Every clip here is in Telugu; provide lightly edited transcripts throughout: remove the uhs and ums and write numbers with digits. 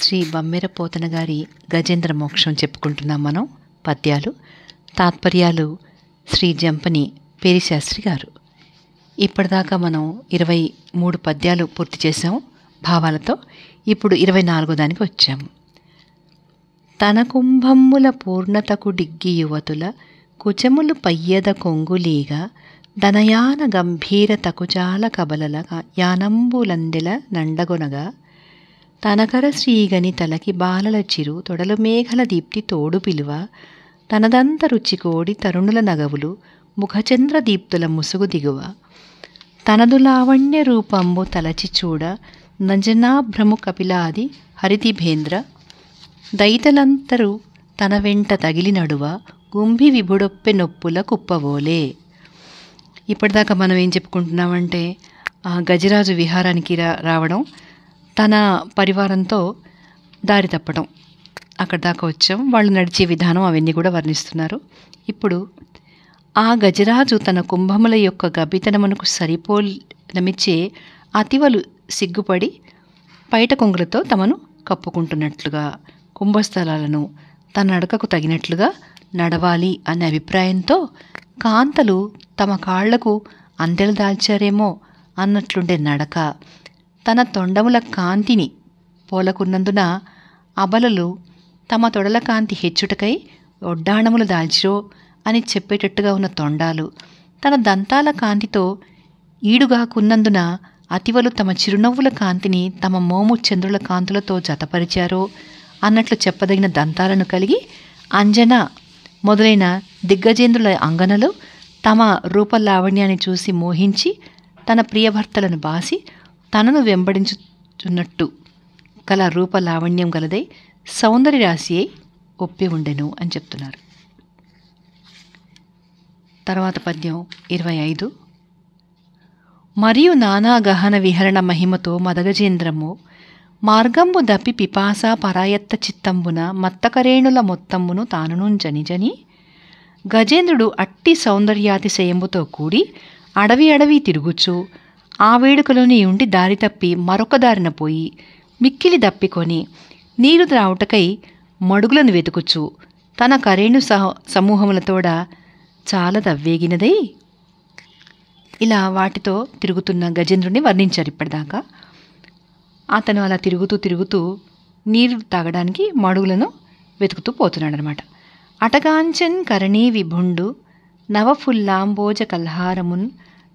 శ్రీ బమ్మెర పోతన గారి గజేంద్ర మోక్షం చెప్పుకుంటున్నాం మనం. పద్యాలు, తాత్పర్యాలు శ్రీ జంపని పేరిశాస్త్రి గారు. ఇప్పటిదాకా మనం 23 పద్యాలు పూర్తి చేసాము భావాలతో. ఇప్పుడు 24 దానికి వచ్చాము. తన కుంభమ్ముల పూర్ణతకు డిగ్గి యువతుల కుచములు పయ్యద కొంగులీగా ధనయాన గంభీర తకుచాల కబలల యానంబులందెల నండగొనగా తనకర శ్రీగని తలకి బాలల చిరు తొడలు మేఘల దీప్తి తోడు పిలువ తనదంత రుచికోడి తరుణుల నగవులు ముఖచంద్ర దీప్తుల ముసుగు దిగువ తనదు లావణ్య రూపంబు తలచి చూడ నంజనాభ్రము కపిలాది హరితిభేంద్ర దైతలంతరు తన వెంట తగిలి నడువ గుంభి విభుడొప్పె నొప్పుల కుప్పవోలే. ఇప్పటిదాకా మనం ఏం చెప్పుకుంటున్నామంటే గజరాజు విహారానికి రావడం, తన పరివారంతో దారి తప్పడం, అక్కడ దాకా వచ్చాం. వాళ్ళు నడిచే విధానం అవన్నీ కూడా వర్ణిస్తున్నారు. ఇప్పుడు ఆ గజరాజు తన కుంభముల యొక్క గబ్బితనమునకు సరిపోలమిచ్చే అతివలు సిగ్గుపడి పైట కొంగులతో తమను కప్పుకుంటున్నట్లుగా, కుంభస్థలాలను తన నడకకు తగినట్లుగా నడవాలి అనే అభిప్రాయంతో కాంతలు తమ కాళ్లకు అందెలు దాల్చారేమో అన్నట్లుండే నడక, తన తొండముల కాంతిని పోలకున్నందున అబలలు తమ తొడల కాంతి హెచ్చుటకై ఒడ్డాణములు దాల్చిరో అని చెప్పేటట్టుగా ఉన్న తొండాలు, తన దంతాల కాంతితో ఈడుగాకున్నందున అతివలు తమ చిరునవ్వుల కాంతిని తమ మోము చంద్రుల కాంతులతో జతపరిచారో అన్నట్లు చెప్పదగిన దంతాలను కలిగి అంజన మొదలైన దిగ్గజేంద్రుల అంగనలు తమ రూపలావణ్యాన్ని చూసి మోహించి తన ప్రియభర్తలను బాసి తనను వెంబడించుచున్నట్టు కల రూపలావణ్యం గలదై సౌందర్య రాశి అయి ఒప్పి ఉండెను అని చెప్తున్నారు. తర్వాత పద్యం 25. మరియు నానా గహన విహరణ మహిమతో మదగజేంద్రము మార్గంబు దప్పి పిపాస పరాయత్త చిత్తంబున మత్తకరేణుల మొత్తమును తానును జనిజని గజేంద్రుడు అట్టి సౌందర్యాతిశయంబుతో కూడి అడవి అడవి తిరుగుచు ఆ వేడుకలోని ఉండి దారి తప్పి మరొక దారిన పోయి మిక్కిలి దప్పికొని నీరు త్రావుటకై మడుగులను వెతుకుచు తన కరేణు సమూహములతోడ చాలా దవ్వేగినదై ఇలా వాటితో తిరుగుతున్న గజేంద్రుని వర్ణించారు ఇప్పటిదాకా. అతను అలా తిరుగుతూ నీరు తాగడానికి మడుగులను వెతుకుతూ పోతున్నాడు అనమాట. అటగాంచన్ కరణీ విభుండు నవఫుల్లాంబోజ కల్హారమున్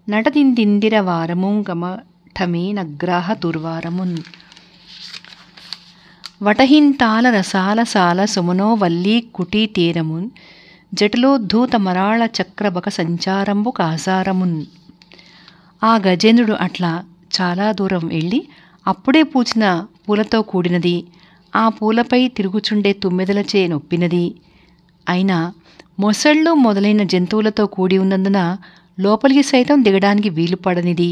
నటదిందిందిర వారము గమఠమీ నగ్రాహ దుర్వారమున్ వటహింతాల రసాల సాల సుమనో వల్లీ కుటీ తీరమున్ జటలోద్ధూత మరాళ చక్రబక సంచారంబు కాసారమున్. ఆ గజేంద్రుడు అట్లా చాలా దూరం వెళ్ళి అప్పుడే పూచిన పూలతో కూడినది, ఆ పూలపై తిరుగుచుండే తుమ్మెదలచే నొప్పినది అయినా మొసళ్ళు మొదలైన జంతువులతో కూడి ఉన్నందున లోపలికి సైతం దిగడానికి వీలు పడనిది,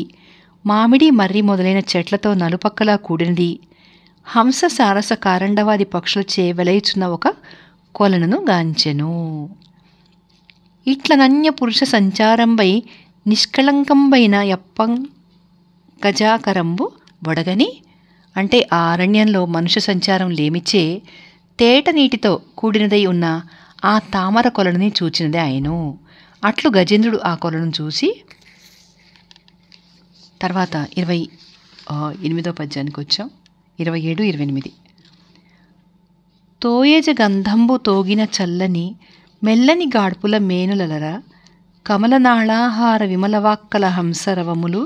మామిడి మర్రి మొదలైన చెట్లతో నలుపక్కలా కూడినది, హంస సారస కారండవాది పక్షులచే వెలయుచున్న ఒక కొలనును గాంచెను. ఇట్లనన్య పురుష సంచారంబై నిష్కళంకంబైన యప్పం గజాకరంబు వడగని, అంటే ఆ అరణ్యంలో మనుష్య సంచారం లేమిచ్చే తేట నీటితో కూడినదై ఉన్న ఆ తామర కొలనుని చూచినదే ఆయను. అట్లు గజేంద్రుడు ఆ కొలను చూసి తర్వాత 28వ పద్యానికి వచ్చాం. 27, 28. తోయజ గంధంబు తోగిన చల్లని మెల్లని గాడ్పుల మేనులలర కమలనాళాహార విమలవాక్కల హంసరవములు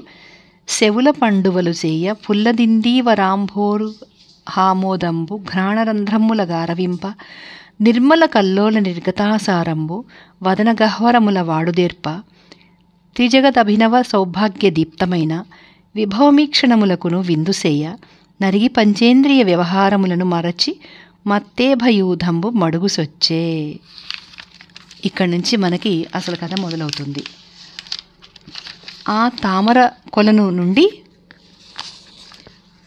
శవుల పండువలు చేయ పుల్లదిందీవరాంభోరు హామోదంబు ఘ్రాణరంధ్రముల గారవింప నిర్మల కల్లోల నిర్గతాసారంబు వదన గహ్వరముల వాడుదేర్ప త్రిజగదభినవ సౌభాగ్య దీప్తమైన విభవమీక్షణములకును విందుసేయ నరిగి పంచేంద్రియ వ్యవహారములను మరచి మత్తేభయూధంబు మడుగుసొచ్చే. ఇక్కడి నుంచి మనకి అసలు కథ మొదలవుతుంది. ఆ తామర కొలను నుండి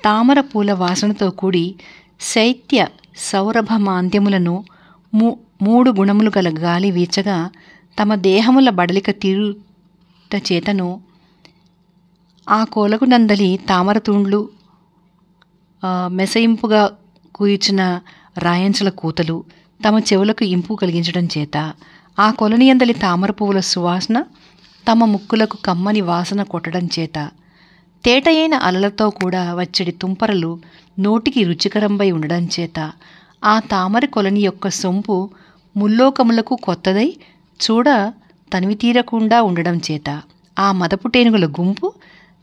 తామర పూల వాసనతో కూడి శైత్య సౌరభ మాంద్యములను 3 గుణములు గల గాలి వీచగా తమ దేహముల బడలిక తీరుట చేతను ఆ కోలకు నందలి తామర తూండ్లు మెసయింపుగా కూర్చున్న రాయంచుల కూతలు తమ చెవులకు ఇంపు కలిగించడం చేత ఆ కొలని అందలి తామర పువ్వుల సువాసన తమ ముక్కులకు కమ్మని వాసన కొట్టడం చేత తేటయైన అలలతో కూడా వచ్చడి తుంపరలు నోటికి రుచికరంపై ఉండడం చేత ఆ తామర కొలని యొక్క సొంపు ముల్లోకములకు కొత్తదై చూడ తనివి తీరకుండా ఉండడం చేత ఆ మదపుటేనుగుల గుంపు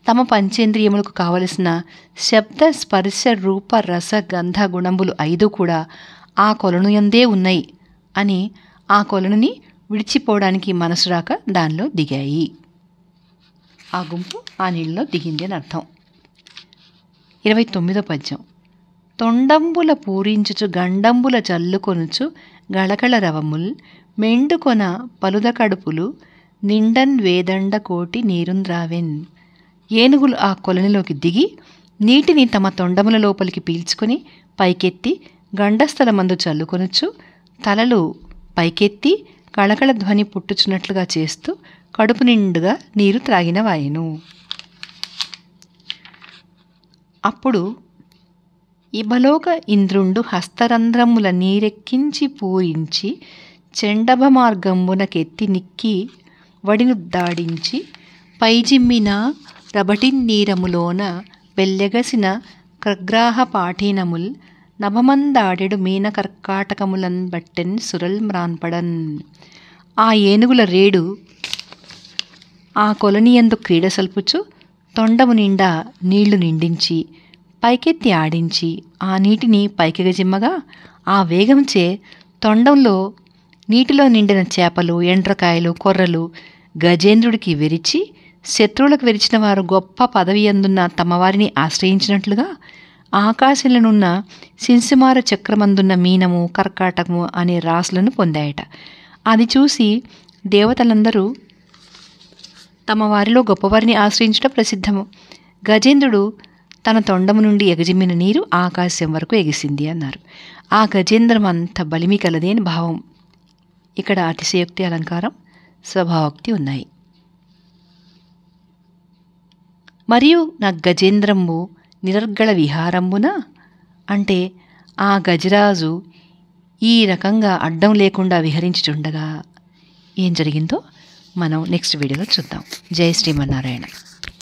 తమ పంచేంద్రియములకు కావలసిన శబ్ద స్పర్శ రూప రస గంధ గుణములు 5 కూడా ఆ కొలనుయందే ఉన్నాయి అని ఆ కొలనుని విడిచిపోవడానికి మనసు రాక దానిలో దిగాయి. ఆ గుంపు ఆ నీళ్ళలో దిగింది అని అర్థం. 29వ పద్యం. తొండంబుల పూరించుచు గండంబుల చల్లుకొనుచు గళగళ రవముల్ మెండుకొన పలుద కడుపులు నిండన్ వేదండ కోటి నీరుంద్రావెన్. ఏనుగులు ఆ కొలనిలోకి దిగి నీటిని తమ తొండముల లోపలికి పీల్చుకొని పైకెత్తి గండస్థలమందు చల్లుకొనుచు తలలు పైకెత్తి కళకళ ధ్వని పుట్టుచున్నట్లుగా చేస్తూ కడుపు నిండుగా నీరు త్రాగిన వాయెను. అప్పుడు ఇబలోక ఇంద్రుండు హస్తరంధ్రముల నీరెక్కించి పూరించి చెండభ మార్గంబునకెత్తి నిక్కి వడినుద్దాడించి పైజిమ్మిన రబటిన్నీరములోన వెల్లెగసిన క్రగ్రాహ పాఠీనముల్ నభమందాడెడు మీన కర్కాటకములన్ బట్టెన్ సురల్ మ్రాన్పడన్. ఆ ఏనుగుల రేడు ఆ కొలనియందు క్రీడ సల్పుచు తొండము నిండా నీళ్లు నిండించి పైకెత్తి ఆడించి ఆ నీటిని పైకెగజిమ్మగా ఆ వేగంచే తొండంలో నీటిలో నిండిన చేపలు ఎండ్రకాయలు కొర్రలు గజేంద్రుడికి వెరిచి శత్రువులకు వెరిచిన వారు గొప్ప పదవి అందున్న తమ వారిని ఆశ్రయించినట్లుగా ఆకాశంలోనున్న సింసుమార చక్రమందున్న మీనము కర్కాటకము అనే రాసులను పొందాయట. అది చూసి దేవతలందరూ తమ వారిలో గొప్పవారిని ఆశ్రయించడం ప్రసిద్ధము. గజేంద్రుడు తన తొండము నుండి ఎగజిమ్మిన నీరు ఆకాశం వరకు ఎగిసింది అన్నారు. ఆ గజేంద్రం అంత బలిమి కలదే అని భావం. ఇక్కడ అతిశయోక్తి అలంకారం స్వభావోక్తి ఉన్నాయి. మరియు నా గజేంద్రంబు నిరర్గళ విహారంబున అంటే ఆ గజరాజు ఈ రకంగా అడ్డం లేకుండా విహరించుచుండగా ఏం జరిగిందో మనం నెక్స్ట్ వీడియోలో చూద్దాం. జై శ్రీమన్నారాయణ.